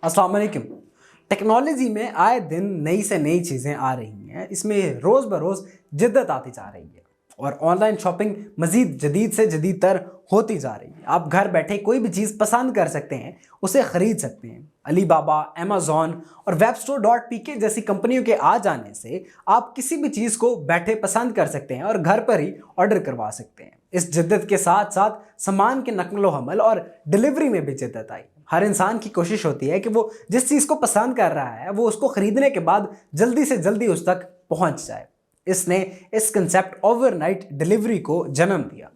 अस्सलाम वालेकुम। टेक्नोलॉजी में आए दिन नई से नई चीज़ें आ रही हैं, इसमें रोज़ बरोज़ जिद्दत आती जा रही है और ऑनलाइन शॉपिंग मज़ीद जदीद से जदीद तर होती जा रही है। आप घर बैठे कोई भी चीज़ पसंद कर सकते हैं, उसे ख़रीद सकते हैं। अलीबाबा, अमेज़ॉन और वेबस्टोर.pk जैसी कंपनियों के आ जाने से आप किसी भी चीज़ को बैठे पसंद कर सकते हैं और घर पर ही ऑर्डर करवा सकते हैं। इस जिद्दत के साथ साथ सामान के नकलो हमल और डिलीवरी में भी जिद्दत आई। हर इंसान की कोशिश होती है कि वो जिस चीज़ को पसंद कर रहा है वो उसको खरीदने के बाद जल्दी से जल्दी उस तक पहुंच जाए। इसने इस कंसेप्ट ओवरनाइट डिलीवरी को जन्म दिया।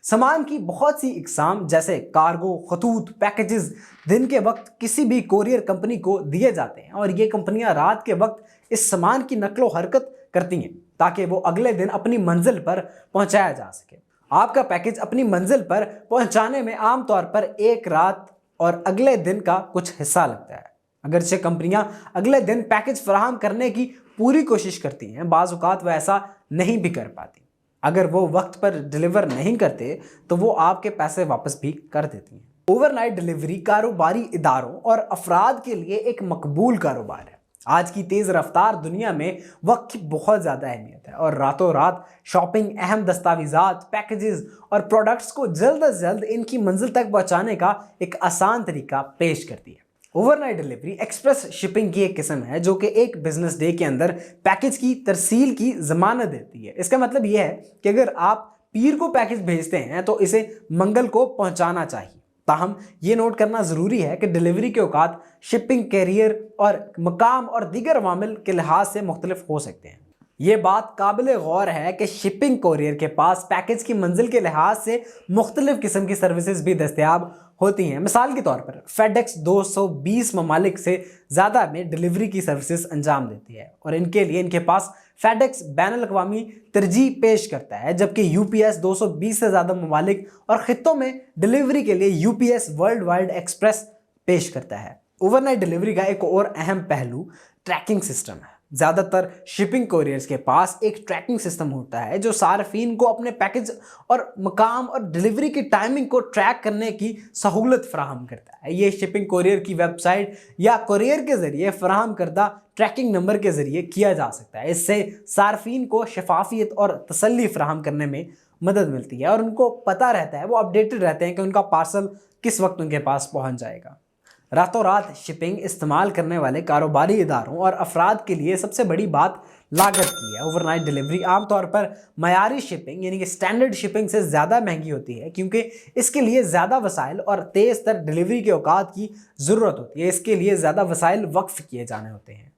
सामान की बहुत सी इकसाम जैसे कार्गो, खतूत, पैकेजेस दिन के वक्त किसी भी कोरियर कंपनी को दिए जाते हैं और ये कंपनियां रात के वक्त इस सामान की नकलो हरकत करती हैं ताकि वो अगले दिन अपनी मंजिल पर पहुंचाया जा सके। आपका पैकेज अपनी मंजिल पर पहुंचाने में आमतौर पर एक रात और अगले दिन का कुछ हिस्सा लगता है। अगरचे कंपनियां अगले दिन पैकेज फराहम करने की पूरी कोशिश करती हैं, बाज़ औक़ात वह ऐसा नहीं भी कर पाती। अगर वो वक्त पर डिलीवर नहीं करते तो वो आपके पैसे वापस भी कर देती हैं। ओवरनाइट डिलीवरी कारोबारी इदारों और अफराद के लिए एक मकबूल कारोबार है। आज की तेज़ रफ्तार दुनिया में वक्त की बहुत ज़्यादा अहमियत है और रातों रात शॉपिंग, अहम दस्तावेज़ात, पैकेजेस और प्रोडक्ट्स को जल्द अज जल्द इनकी मंजिल तक पहुंचाने का एक आसान तरीका पेश करती है। ओवरनाइट डिलीवरी एक्सप्रेस शिपिंग की एक किस्म है जो कि एक बिजनेस डे के अंदर पैकेज की तरसील की जमानत देती है। इसका मतलब यह है कि अगर आप पीर को पैकेज भेजते हैं तो इसे मंगल को पहुंचाना चाहिए। ताहम ये नोट करना ज़रूरी है कि डिलीवरी के औकात शिपिंग कैरियर और मकाम और दीगर अवामिल के लिहाज से मुख्तलिफ हो सकते हैं। ये बात काबिल गौर है कि शिपिंग कोरियर के पास पैकेज की मंजिल के लिहाज से मुख्तलिफ किस्म की सर्विसेज भी दस्तयाब होती हैं। मिसाल के तौर पर फेडेक्स 220 ममालिक से ज़्यादा में डिलीवरी की सर्विसेज अंजाम देती है और इनके लिए इनके पास फेडेक्स बैनुल-अक़वामी तरजीह पेश करता है, जबकि यूपीएस 220 से ज़्यादा ममालिक और ख़ित्तों में डिलीवरी के लिए यूपीएस वर्ल्ड वाइड एक्सप्रेस पेश करता है। ओवरनाइट डिलीवरी का एक और अहम पहलू ट्रैकिंग सिस्टम है। ज़्यादातर शिपिंग कोरियर्स के पास एक ट्रैकिंग सिस्टम होता है जो सार्फिन को अपने पैकेज और मकाम और डिलीवरी की टाइमिंग को ट्रैक करने की सहूलत फराहम करता है। ये शिपिंग कोरियर की वेबसाइट या कोरियर के ज़रिए फराहम करदा ट्रैकिंग नंबर के ज़रिए किया जा सकता है। इससे सार्फिन को शफाफियत और तसल्ली फराहम करने में मदद मिलती है और उनको पता रहता है, वो अपडेटेड रहते हैं कि उनका पार्सल किस वक्त उनके पास पहुँच जाएगा। रातों रात शिपिंग इस्तेमाल करने वाले कारोबारी इदारों और अफराद के लिए सबसे बड़ी बात लागत की है। ओवरनाइट डिलीवरी आमतौर पर मयारी शिपिंग यानी कि स्टैंडर्ड शिपिंग से ज़्यादा महंगी होती है क्योंकि इसके लिए ज़्यादा वसाइल और तेज़ तर डिलीवरी के औकात की ज़रूरत होती है। इसके लिए ज़्यादा वसाइल वक्फ किए जाने होते हैं।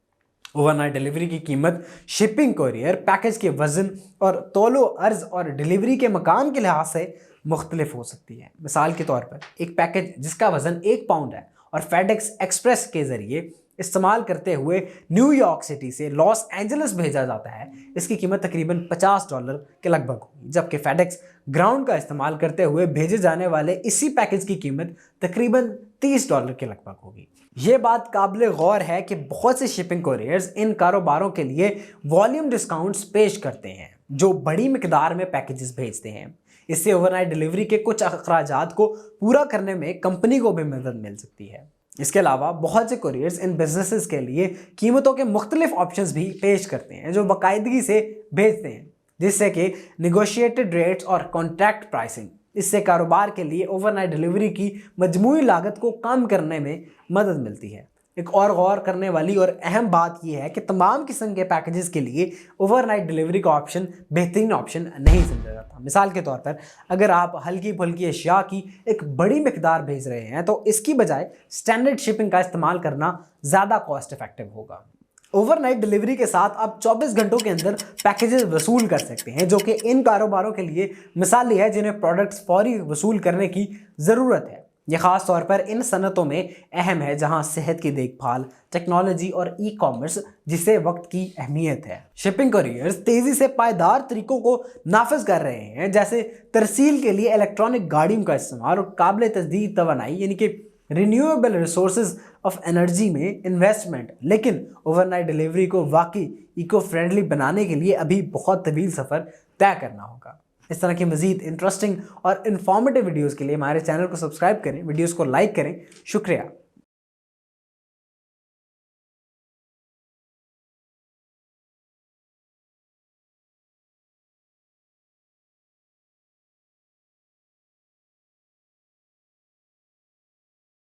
ओवरनाइट डिलीवरी की कीमत शिपिंग कोरियर, पैकेज के वज़न और तौलो अर्ज़ और डिलीवरी के मकाम के लिहाज से मुख्तलिफ हो सकती है। मिसाल के तौर पर एक पैकेज जिसका वज़न 1 पाउंड है और फेडेक्स एक्सप्रेस के ज़रिए इस्तेमाल करते हुए न्यूयॉर्क सिटी से लॉस एंजलिस भेजा जाता है, इसकी कीमत तकरीबन $50 के लगभग होगी, जबकि फेडेक्स ग्राउंड का इस्तेमाल करते हुए भेजे जाने वाले इसी पैकेज की कीमत तकरीबन $30 के लगभग होगी। ये बात काबिल गौर है कि बहुत से शिपिंग कोरियर्स इन कारोबारों के लिए वॉल्यूम डिस्काउंट्स पेश करते हैं जो बड़ी मिकदार में पैकेजेस भेजते हैं। इससे ओवरनाइट डिलीवरी के कुछ अखराजात को पूरा करने में कंपनी को भी मदद मिल सकती है। इसके अलावा बहुत से कोरियर्स इन बिजनेसेस के लिए कीमतों के मुख्तलिफ ऑप्शंस भी पेश करते हैं जो बाकायदगी से भेजते हैं, जिससे कि निगोशिएटेड रेट्स और कॉन्ट्रैक्ट प्राइसिंग। इससे कारोबार के लिए ओवरनाइट डिलीवरी की मजमूई लागत को कम करने में मदद मिलती है। एक और गौर करने वाली और अहम बात यह है कि तमाम किस्म के पैकेजेस के लिए ओवरनाइट डिलीवरी का ऑप्शन बेहतरीन ऑप्शन नहीं समझा जाता। मिसाल के तौर पर अगर आप हल्की फुल्की अशिया की एक बड़ी मिकदार भेज रहे हैं तो इसकी बजाय स्टैंडर्ड शिपिंग का इस्तेमाल करना ज़्यादा कॉस्ट इफेक्टिव होगा। ओवरनाइट डिलीवरी के साथ आप 24 घंटों के अंदर पैकेजेस वसूल कर सकते हैं, जो कि इन कारोबारों के लिए मिसाली है जिन्हें प्रोडक्ट्स फौरी वसूल करने की ज़रूरत है। यह ख़ास तौर पर इन सनतों में अहम है जहां सेहत की देखभाल, टेक्नोलॉजी और ई कॉमर्स जिसे वक्त की अहमियत है। शिपिंग कोरियर्स तेज़ी से पायदार तरीकों को नाफिज कर रहे हैं, जैसे तरसील के लिए इलेक्ट्रॉनिक गाड़ियों का इस्तेमाल और काबिल तजदीद तवानाई यानी कि रिन्यूएबल रिसोर्सेज ऑफ एनर्जी में इन्वेस्टमेंट। लेकिन ओवरनाइट डिलीवरी को वाकई इको फ्रेंडली बनाने के लिए अभी बहुत तवील सफ़र तय करना होगा। इस तरह की मज़ीद इंटरेस्टिंग और इन्फॉर्मेटिव वीडियोज़ के लिए हमारे चैनल को सब्सक्राइब करें, वीडियोज़ को लाइक करें। शुक्रिया।